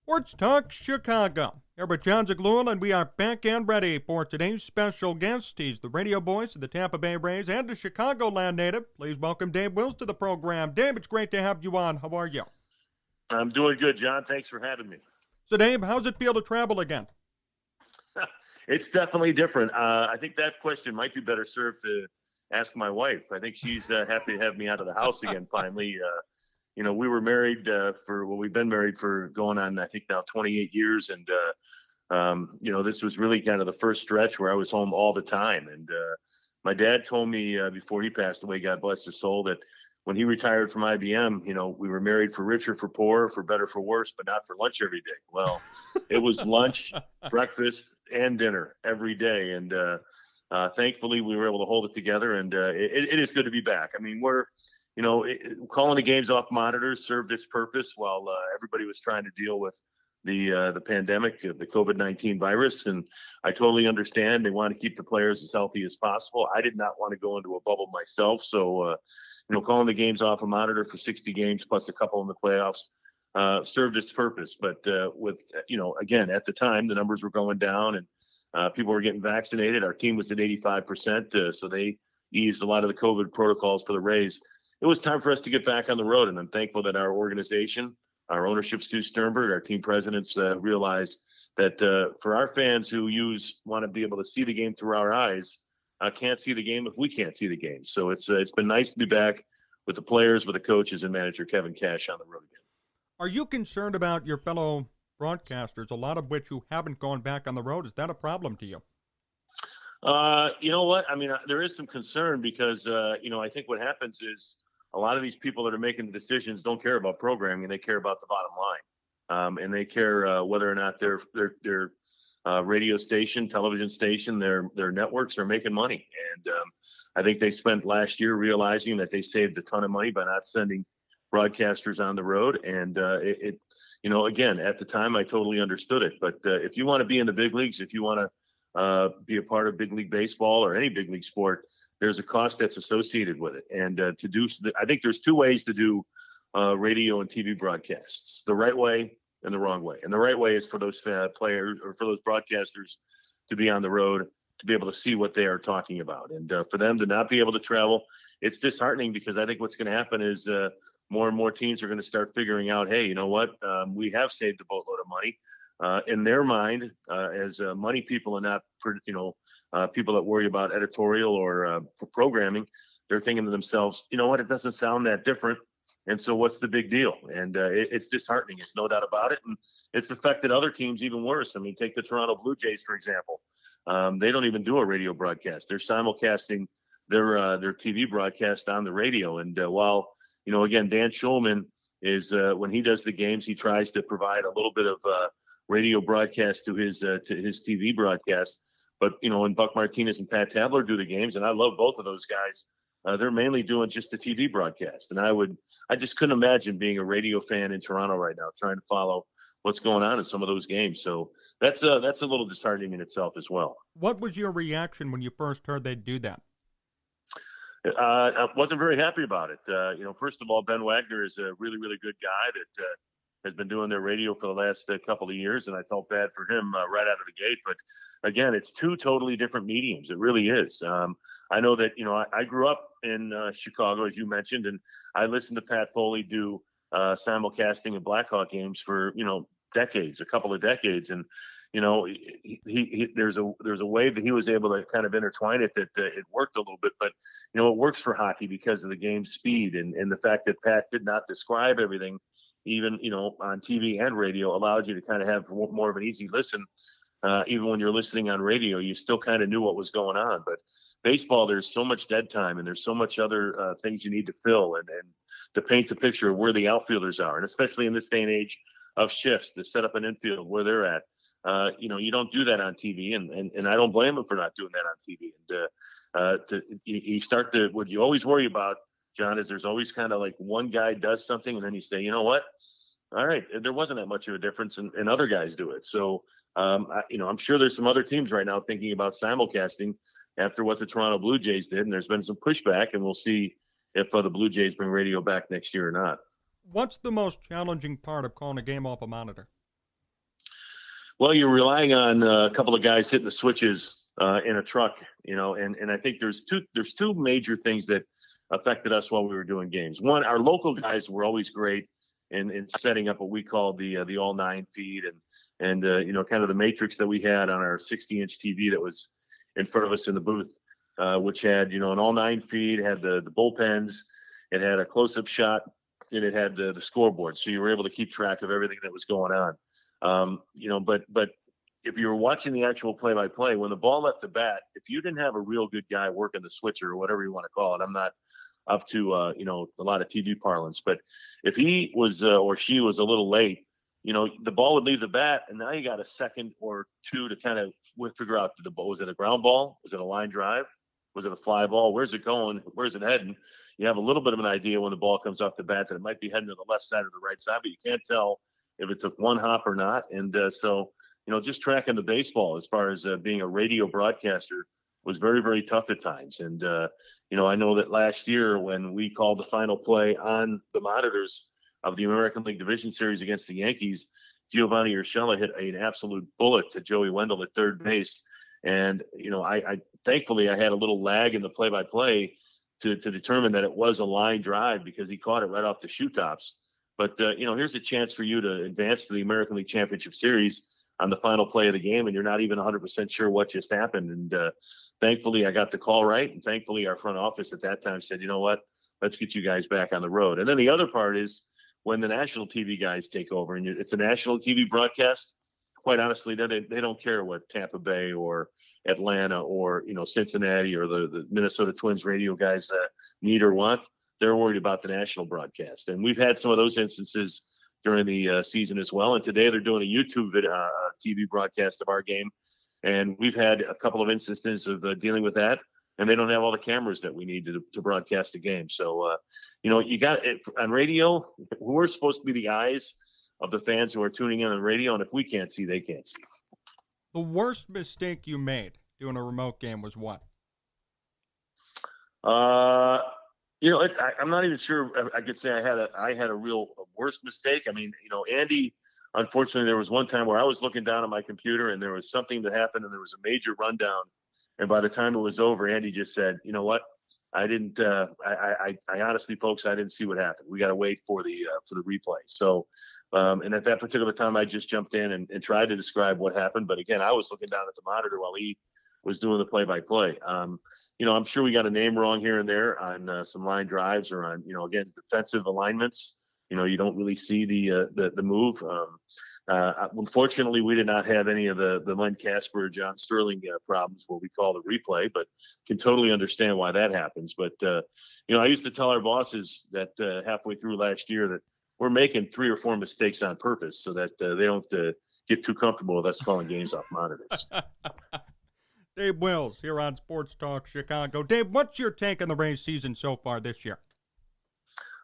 Sports Talk Chicago. Here with Jon Zaghloul, and we are back and ready for today's special guest. He's the radio voice of the Tampa Bay Rays and a Chicagoland native. Please welcome Dave Wills to the program. Dave, it's great to have you on. How are you? I'm doing good, John. Thanks for having me. So, Dave, how's it feel to travel again? It's definitely different. I think that question might be better served to ask my wife. I think she's happy to have me out of the house again finally. We were married we've been married for going on, I think now 28 years. And, this was really kind of the first stretch where I was home all the time. And my dad told me before he passed away, God bless his soul, that when he retired from IBM, we were married for richer, for poorer, for better, for worse, but not for lunch every day. Well, it was lunch, breakfast, and dinner every day. And thankfully, we were able to hold it together. And it is good to be back. I mean, calling the games off monitors served its purpose while everybody was trying to deal with the pandemic, the COVID-19 virus. And I totally understand. They want to keep the players as healthy as possible. I did not want to go into a bubble myself. So, calling the games off a monitor for 60 games plus a couple in the playoffs served its purpose. But again, at the time, the numbers were going down and people were getting vaccinated. Our team was at 85%. So they eased a lot of the COVID protocols for the Rays. It was time for us to get back on the road. And I'm thankful that our organization, our ownership, Stu Sternberg, our team presidents realized that for our fans who want to be able to see the game through our eyes, can't see the game if we can't see the game. So it's been nice to be back with the players, with the coaches, and manager Kevin Cash on the road again. Are you concerned about your fellow broadcasters, a lot of which who haven't gone back on the road? Is that a problem to you? You know what? I mean, there is some concern because, I think what happens is a lot of these people that are making the decisions don't care about programming. They care about the bottom line. And they care whether or not their radio station, television station, their networks are making money. And I think they spent last year realizing that they saved a ton of money by not sending broadcasters on the road. And again, at the time, I totally understood it. But if you want to be in the big leagues, if you want to be a part of big league baseball or any big league sport, there's a cost that's associated with it. And I think there's two ways to do radio and TV broadcasts: the right way and the wrong way. And the right way is for those players or for those broadcasters to be on the road, to be able to see what they are talking about. And for them to not be able to travel, it's disheartening because I think what's going to happen is more and more teams are going to start figuring out, hey, you know what? We have saved a boatload of money. In their mind, as money people and not, people that worry about editorial or programming, they're thinking to themselves, you know what? It doesn't sound that different. And so what's the big deal? And it's disheartening. It's no doubt about it. And it's affected other teams even worse. I mean, take the Toronto Blue Jays, for example. They don't even do a radio broadcast. They're simulcasting their TV broadcast on the radio. And while, again, Dan Schulman is when he does the games, he tries to provide a little bit of radio broadcast to his TV broadcast. But, when Buck Martinez and Pat Tabler do the games, and I love both of those guys, they're mainly doing just a TV broadcast. And I just couldn't imagine being a radio fan in Toronto right now, trying to follow what's going on in some of those games. So that's a little disheartening in itself as well. What was your reaction when you first heard they'd do that? I wasn't very happy about it. First of all, Ben Wagner is a really, really good guy that has been doing their radio for the last couple of years, and I felt bad for him right out of the gate. But again, it's two totally different mediums. It really is. I know that, I grew up in Chicago, as you mentioned, and I listened to Pat Foley do simulcasting of Blackhawk games for, decades, a couple of decades. And, there's a way that he was able to kind of intertwine it that it worked a little bit, but, it works for hockey because of the game's speed and the fact that Pat did not describe everything, even, on TV and radio, allowed you to kind of have more of an easy listen. Even when you're listening on radio, you still kind of knew what was going on. But baseball, there's so much dead time and there's so much other things you need to fill and to paint the picture of where the outfielders are. And especially in this day and age of shifts, to set up an infield where they're at. You don't do that on TV, and I don't blame them for not doing that on TV. And you start to, what you always worry about, John, is there's always kind of like one guy does something and then you say, you know what? All right, there wasn't that much of a difference and other guys do it. So, I'm sure there's some other teams right now thinking about simulcasting after what the Toronto Blue Jays did. And there's been some pushback, and we'll see if the Blue Jays bring radio back next year or not. What's the most challenging part of calling a game off a monitor? Well, you're relying on a couple of guys hitting the switches in a truck, and I think there's two major things that affected us while we were doing games. One, our local guys were always great in setting up what we call the all nine feed and kind of the matrix that we had on our 60-inch TV that was in front of us in the booth, which had an all nine feed, had the bullpens, it had a close-up shot, and it had the scoreboard, so you were able to keep track of everything that was going on. But if you were watching the actual play-by-play, when the ball left the bat, if you didn't have a real good guy working the switcher or whatever you want to call it, I'm not up to a lot of TV parlance, but if he was or she was a little late, the ball would leave the bat, and now you got a second or two to kind of figure out the ball. Was it a ground ball? Was it a line drive? Was it a fly ball? Where's it going? Where's it heading? You have a little bit of an idea when the ball comes off the bat that it might be heading to the left side or the right side, but you can't tell if it took one hop or not. And so just tracking the baseball as far as being a radio broadcaster was very, very tough at times. And, I know that last year when we called the final play on the monitors of the American League Division Series against the Yankees, Giovanni Urshela hit an absolute bullet to Joey Wendell at third base. And, I thankfully I had a little lag in the play-by-play to determine that it was a line drive because he caught it right off the shoe tops. But, here's a chance for you to advance to the American League Championship Series on the final play of the game, and you're not even 100% sure what just happened. And thankfully, I got the call right, and thankfully our front office at that time said, you know what, let's get you guys back on the road. And then the other part is when the national TV guys take over, and it's a national TV broadcast, quite honestly, they don't care what Tampa Bay or Atlanta or Cincinnati or the Minnesota Twins radio guys need or want. They're worried about the national broadcast. And we've had some of those instances during the season as well. And today they're doing a YouTube TV broadcast of our game. And we've had a couple of instances of dealing with that. And they don't have all the cameras that we need to broadcast the game. So, you got it on radio. We're supposed to be the eyes of the fans who are tuning in on radio. And if we can't see, they can't see. The worst mistake you made doing a remote game was what? I'm not even sure I could say I had a real worst mistake. I mean, Andy, unfortunately, there was one time where I was looking down at my computer and there was something that happened and there was a major rundown. And by the time it was over, Andy just said, you know what? I didn't, I honestly, folks, I didn't see what happened. We got to wait for the replay. So, and at that particular time, I just jumped in and tried to describe what happened. But again, I was looking down at the monitor while he was doing the play-by-play. I'm sure we got a name wrong here and there on some line drives or on, again, defensive alignments. You don't really see the move. Unfortunately, we did not have any of the Len Casper, John Sterling problems, what we call the replay, but can totally understand why that happens. But, I used to tell our bosses that halfway through last year that we're making 3 or 4 mistakes on purpose so that they don't get too comfortable with us calling games off monitors. Dave Wills here on Sports Talk Chicago. Dave, what's your take on the Rays season so far this year?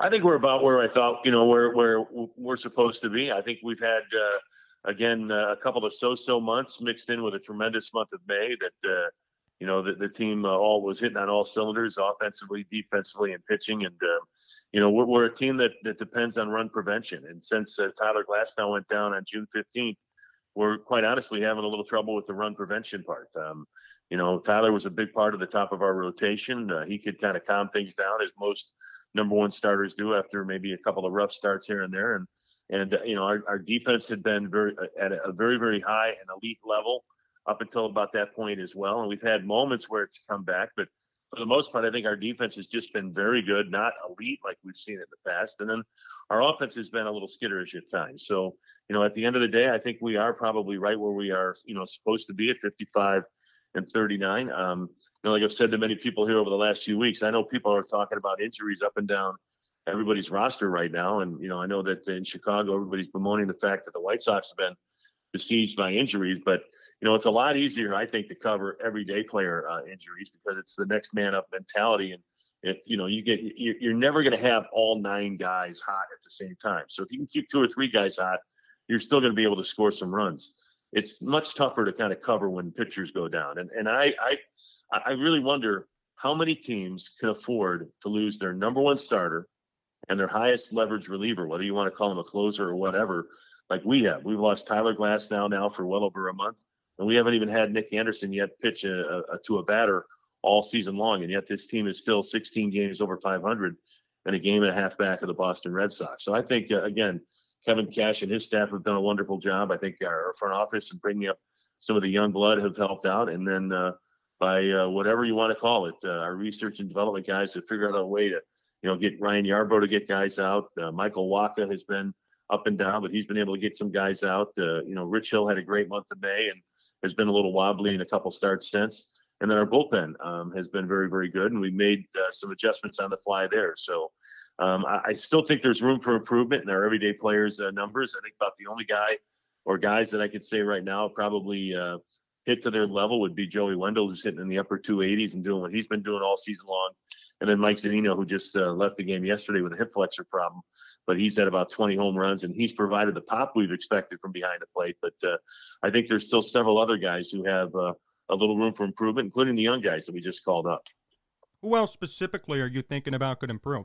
I think we're about where I thought, where we're supposed to be. I think we've had, a couple of so-so months mixed in with a tremendous month of May that, the team all was hitting on all cylinders, offensively, defensively, and pitching. And, we're a team that depends on run prevention. And since Tyler Glasnow went down on June 15th, we're quite honestly having a little trouble with the run prevention part. Tyler was a big part of the top of our rotation. He could kind of calm things down as most number one starters do after maybe a couple of rough starts here and there. And our defense had been at a very, very high and elite level up until about that point as well. And we've had moments where it's come back, but for the most part, I think our defense has just been very good, not elite like we've seen in the past. And then our offense has been a little skitterish at times. So, at the end of the day, I think we are probably right where we are, supposed to be at 55-39. Like I've said to many people here over the last few weeks, I know people are talking about injuries up and down everybody's roster right now. And, I know that in Chicago, everybody's bemoaning the fact that the White Sox have been besieged by injuries, but it's a lot easier, I think, to cover everyday player injuries because it's the next man up mentality. And if you're never going to have all 9 guys hot at the same time. So if you can keep 2 or 3 guys hot, you're still going to be able to score some runs. It's much tougher to kind of cover when pitchers go down. And I really wonder how many teams can afford to lose their number one starter and their highest leverage reliever, whether you want to call him a closer or whatever, like we have. We've lost Tyler Glasnow now for well over a month, and we haven't even had Nick Anderson yet pitch to a batter all season long, and yet this team is still 16 games over 500 and a game and a half back of the Boston Red Sox. So I think, again, Kevin Cash and his staff have done a wonderful job. I think our front office and bringing up some of the young blood have helped out. And then by whatever you want to call it, our research and development guys have figured out a way to, get Ryan Yarbrough to get guys out. Michael Waka has been up and down, but he's been able to get some guys out. Rich Hill had a great month of May and has been a little wobbly in a couple starts since. And then our bullpen has been very, very good, and we made some adjustments on the fly there. So I still think there's room for improvement in our everyday players' numbers. I think about the only guy or guys that I could say right now probably hit to their level would be Joey Wendell, who's hitting in the upper 280s and doing what he's been doing all season long. And then Mike Zunino, who just left the game yesterday with a hip flexor problem, but he's at about 20 home runs, and he's provided the pop we've expected from behind the plate. But I think there's still several other guys who have a little room for improvement, including the young guys that we just called up. Who else specifically are you thinking about could improve?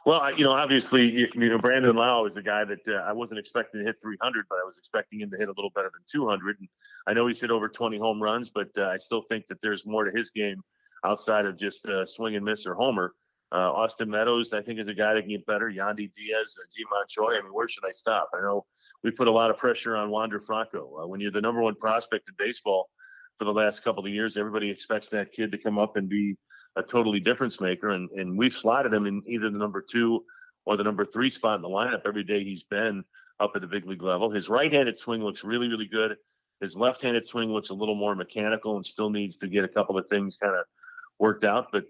Well, obviously, Brandon Lau is a guy that I wasn't expecting to hit 300, but I was expecting him to hit a little better than 200. And I know he's hit over 20 home runs, but I still think that there's more to his game outside of just swing and miss or homer. Austin Meadows, I think, is a guy that can get better. Yandy Diaz, Ji-Man Choi. I mean, where should I stop? I know we put a lot of pressure on Wander Franco. When you're the number one prospect in baseball for the last couple of years, everybody expects that kid to come up and be a totally difference maker. And we've slotted him in either the number 2 or the number 3 spot in the lineup every day he's been up at the big league level. His right-handed swing looks really, really good. His left-handed swing looks a little more mechanical and still needs to get a couple of things kind of worked out. But,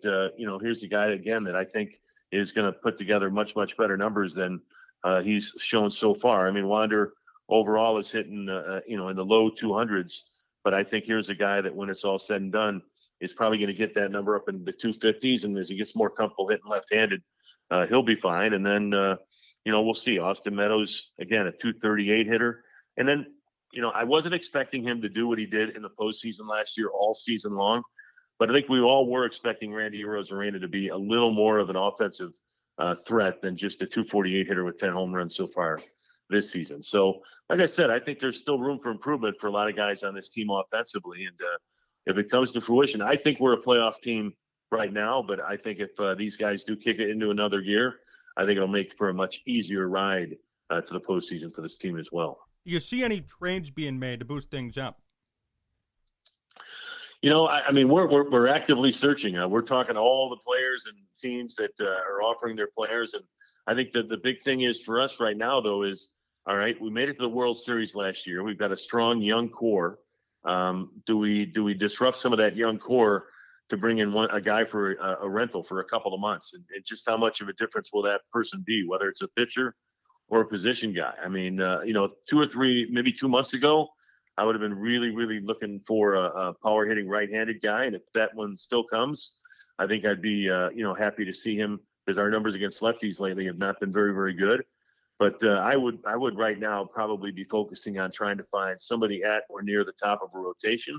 here's a guy, again, that I think is going to put together much, much better numbers than he's shown so far. I mean, Wander overall is hitting, in the low 200s. But I think here's a guy that when it's all said and done is probably going to get that number up in the 250s. And as he gets more comfortable hitting left-handed, he'll be fine. And then, we'll see. Austin Meadows, again, a 238 hitter. And then, I wasn't expecting him to do what he did in the postseason last year all season long. But I think we all were expecting Randy Arozarena to be a little more of an offensive threat than just a 248 hitter with 10 home runs so far this season. So, like I said, I think there's still room for improvement for a lot of guys on this team offensively. And if it comes to fruition, I think we're a playoff team right now. But I think if these guys do kick it into another gear, I think it'll make for a much easier ride to the postseason for this team as well. Do you see any trades being made to boost things up? I mean, we're actively searching. We're talking to all the players and teams that are offering their players. And I think that the big thing is for us right now, though, is, all right, we made it to the World Series last year. We've got a strong young core. Do we disrupt some of that young core to bring in a guy for a rental for a couple of months? And just how much of a difference will that person be, whether it's a pitcher or a position guy? I mean, 2 or 3, maybe 2 months ago, I would have been really, really looking for a power hitting right-handed guy. And if that one still comes, I think I'd be, happy to see him, because our numbers against lefties lately have not been very, very good. But I would right now probably be focusing on trying to find somebody at or near the top of a rotation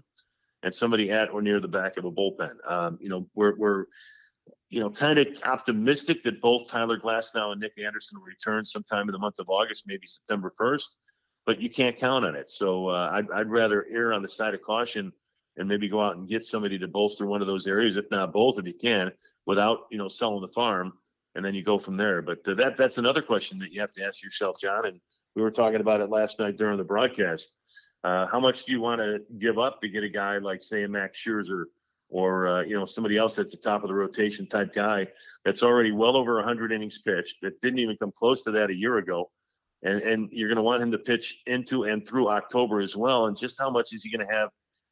and somebody at or near the back of a bullpen. We're kind of optimistic that both Tyler Glasnow and Nick Anderson will return sometime in the month of August, maybe September 1st. But you can't count on it. So I'd rather err on the side of caution and maybe go out and get somebody to bolster one of those areas, if not both, if you can, without, selling the farm. And then you go from there. But that's another question that you have to ask yourself, John. And we were talking about it last night during the broadcast. How much do you want to give up to get a guy like, say, a Max Scherzer or, somebody else that's the top of the rotation type guy that's already well over 100 innings pitched, that didn't even come close to that a year ago? And you're going to want him to pitch into and through October as well. And just how much is he going to have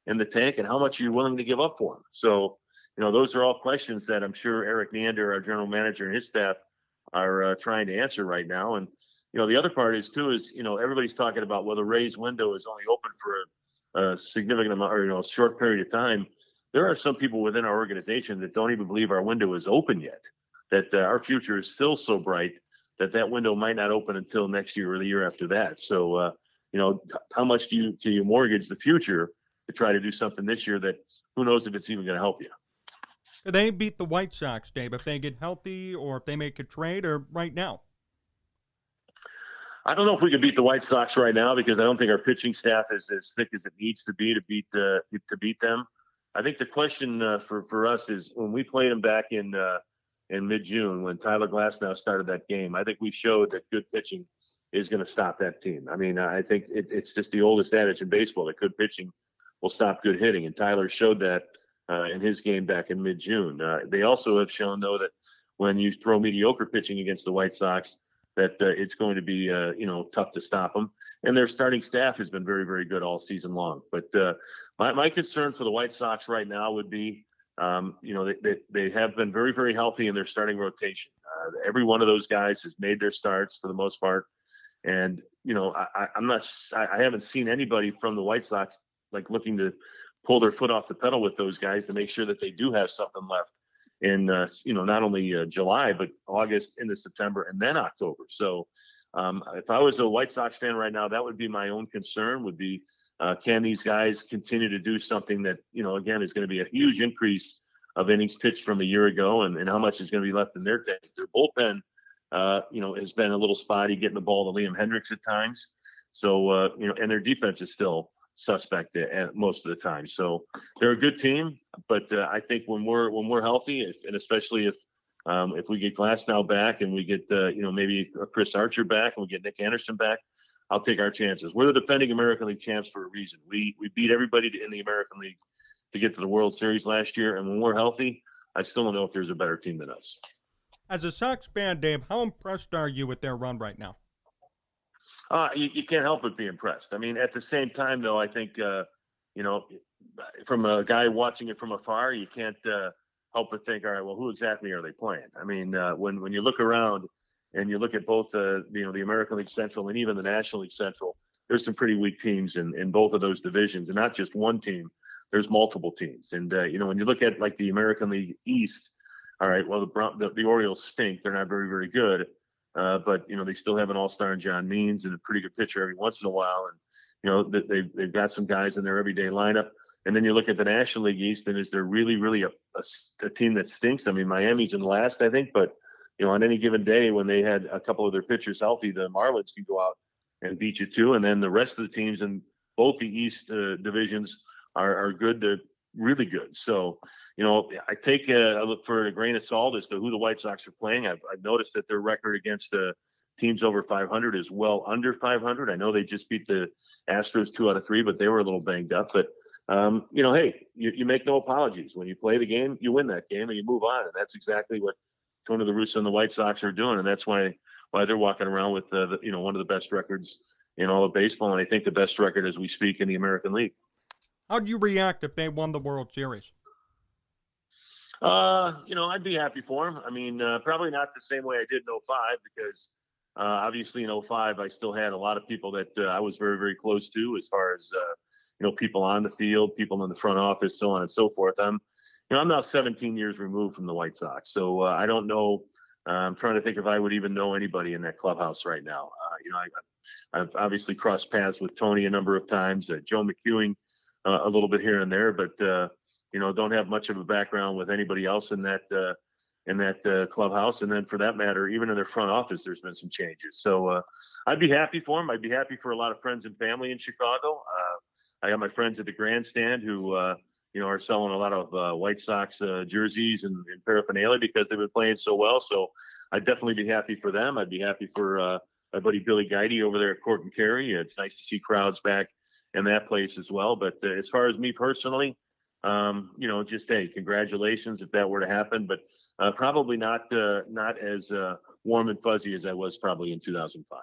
in the tank, and how much are you willing to give up for him? So, those are all questions that I'm sure Eric Neander, our general manager, and his staff are trying to answer right now. And, the other part is, everybody's talking about, well, the Rays window is only open for a significant amount, or, a short period of time. There are some people within our organization that don't even believe our window is open yet, that our future is still so bright that window might not open until next year or the year after that. So, how much do you mortgage the future to try to do something this year that who knows if it's even going to help you? Could they beat the White Sox, Dave, if they get healthy, or if they make a trade, or right now? I don't know if we could beat the White Sox right now because I don't think our pitching staff is as thick as it needs to be to beat them. I think the question for us is when we played them back in mid-June when Tyler Glasnow started that game. I think we showed that good pitching is going to stop that team. I mean, I think it's just the oldest adage in baseball that good pitching will stop good hitting, and Tyler showed that in his game back in mid-June. They also have shown though that when you throw mediocre pitching against the White Sox, that it's going to be tough to stop them. And their starting staff has been very, very good all season long. But my concern for the White Sox right now would be, they have been very, very healthy in their starting rotation. Every one of those guys has made their starts for the most part. And, I haven't seen anybody from the White Sox like looking to pull their foot off the pedal with those guys to make sure that they do have something left in not only July but August into September and then October. So if I was a White Sox fan right now, that would be my own concern. Would be can these guys continue to do something that again is going to be a huge increase of innings pitched from a year ago, and how much is going to be left in their tank. Their bullpen has been a little spotty getting the ball to Liam Hendricks at times. So and their defense is still suspect at most of the time. So they're a good team, but I think when we're healthy, and especially if we get Glasnow back and we get maybe Chris Archer back and we get Nick Anderson back, I'll take our chances. We're the defending American League champs for a reason. We beat everybody in the American League to get to the World Series last year, and when we're healthy, I still don't know if there's a better team than us. As a Sox fan, Dave, how impressed are you with their run right now? You can't help but be impressed. I mean, at the same time, though, I think, from a guy watching it from afar, you can't help but think, all right, well, who exactly are they playing? I mean, when you look around and you look at both, the American League Central and even the National League Central, there's some pretty weak teams in both of those divisions, and not just one team. There's multiple teams. And, when you look at like the American League East, all right, well, the Orioles stink. They're not very, very good. But they still have an all-star in John Means and a pretty good pitcher every once in a while, and they've got some guys in their everyday lineup. And then you look at the National League East, and is there really, really a team that stinks? I mean, Miami's in last, I think, but on any given day when they had a couple of their pitchers healthy, the Marlins can go out and beat you too. And then the rest of the teams in both the East divisions are good to really good. So, I take I look for a grain of salt as to who the White Sox are playing. I've noticed that their record against teams over 500 is well under 500. I know they just beat the Astros 2 out of 3, but they were a little banged up. But, hey, you make no apologies. When you play the game, you win that game and you move on. And that's exactly what Tony La Russa and the White Sox are doing. And that's why they're walking around with, one of the best records in all of baseball. And I think the best record as we speak in the American League. How'd you react if they won the World Series? I'd be happy for him. I mean, probably not the same way I did in 05 because obviously in 05 I still had a lot of people that I was very, very close to as far as, people on the field, people in the front office, so on and so forth. I'm now 17 years removed from the White Sox, so I don't know. I'm trying to think if I would even know anybody in that clubhouse right now. I've obviously crossed paths with Tony a number of times, Joe McEwing a little bit here and there, but don't have much of a background with anybody else in that clubhouse. And then for that matter, even in their front office, there's been some changes. So I'd be happy for them. I'd be happy for a lot of friends and family in Chicago. I got my friends at the grandstand who, are selling a lot of White Sox jerseys and paraphernalia because they've been playing so well. So I'd definitely be happy for them. I'd be happy for my buddy Billy Guidi over there at Court and Carey. It's nice to see crowds back in that place as well. But as far as me personally, just, hey, congratulations if that were to happen, but probably not as warm and fuzzy as I was probably in 2005.